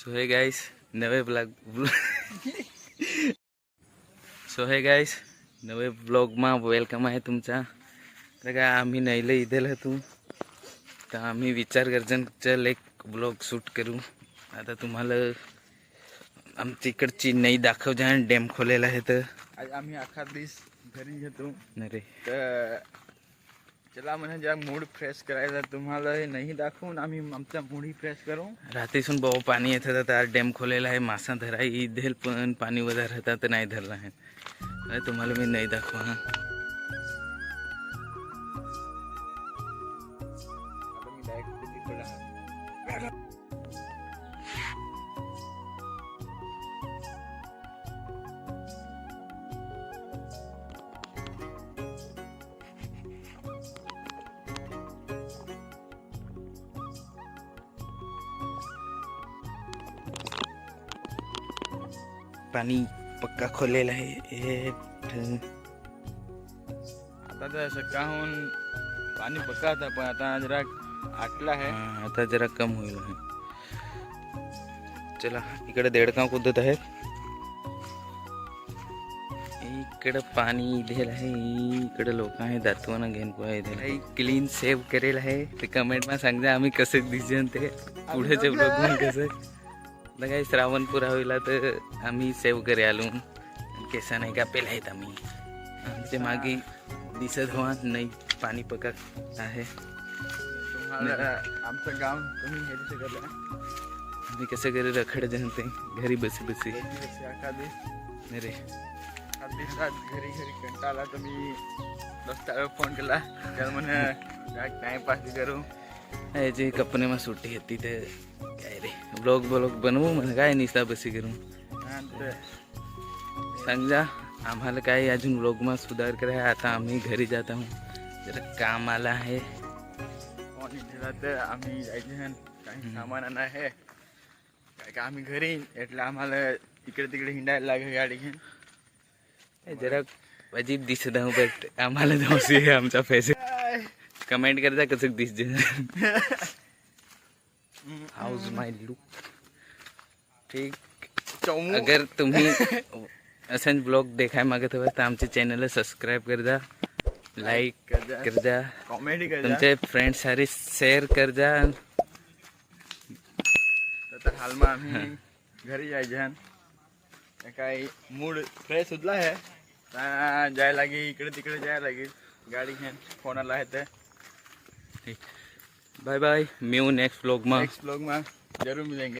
So hey guys नवे blog में welcome आहे तुमचा। तर काय आम्ही नाहीले इथेल होतो तर आम्ही विचार करजन चल एक ब्लॉग शूट करू। आता तुम्हाला आमच्या इकडची नाही दाखव जा डॅम खोलेला आहे तर आज आम्ही अख्खा दिवस घरी घेतो अरे तर चला म्हणजे जरा मूड फ्रेश करायला तुम्हाला हे नाही दाखवून आम्ही आमचा मूड ही फ्रेश करू। रात्रीसून बहु पाणी येत होता तर डॅम खोलेला आहे, मासा धराई इधेल पण पाणी वगैरे होता तर नाही धरला आहे। अरे तुम्हाला मी नाही दाखवा हा। आता मी डायरेक्ट तिकडे पाणी पक्का खोलेला आहे आता तर सकाळहून पाणी पक्का होता पण आता जरा आटला आहे। आता जरा कम होईल आहे। चला इकडे देडकाव कुदत आहेत, इकडे पाणी इधेल आहे, इकडे लोक आहे दातवाना घेऊन पोहा इधेल क्लीन सेव्ह करेल आहे। ते कमेंट में सांगा आम्ही कसे दिसन ते पुढेच्या ब्लॉग में कसं काही श्रावण पुरा होईला तर आम्ही सेव्ह करे आलो केसा नाही का पेला आहेत आम्ही आमचे मागे दिसत हवा नाही पाणी पकत आहे। तुम्हाला आमचं गाव तुम्ही हेरू शकला आम्ही कसं घरी रखड जनते घरी बसी बसी अख्खा दिवस अरे दिवसात घरी कंटाळा तर मी दोस्ताला फोन केला त्याला म्हणे काय टाइमपास करू। याची कपने में सुट्टी होती ते काय रे ब्लॉग बनवू म्हणजे काय निसता बसी करू समजा आम्हाला काय अजून ब्लॉग में सुधार करायला। आता आम्ही घरी जात आहोत, जरा काम आला आहे तर आम्ही जायचं काही सामान आणा आहे काय का आम्ही घरी એટલે आम्हाला इकडे तिकडे हिंडायला लागेल गाडी घेऊन। जरा अजीब दिसत आहो बट आम्हाला जाऊसी आहे आमचा फेस कमेंट करता कसं दिसते हाउस माय लुक ठीक। अगर तुम्ही असं ब्लॉग देखाय मागत हो तर आमच्या चॅनलला सबस्क्राईब कर जा, लाईक कर जा, कॉमेडी कर जा, तुमचे फ्रेंड सारे शेअर कर जा। तर हालમાં आम्ही घरी जायचं काही मूड फ्रेश होतला आहे जायला लागे इकडे तिकडे जायला लागे गाडी घेऊन फोन आला आहे तर बाय बाय, मी हूँ नेक्स्ट ब्लॉग में जरूर मिलेंगे।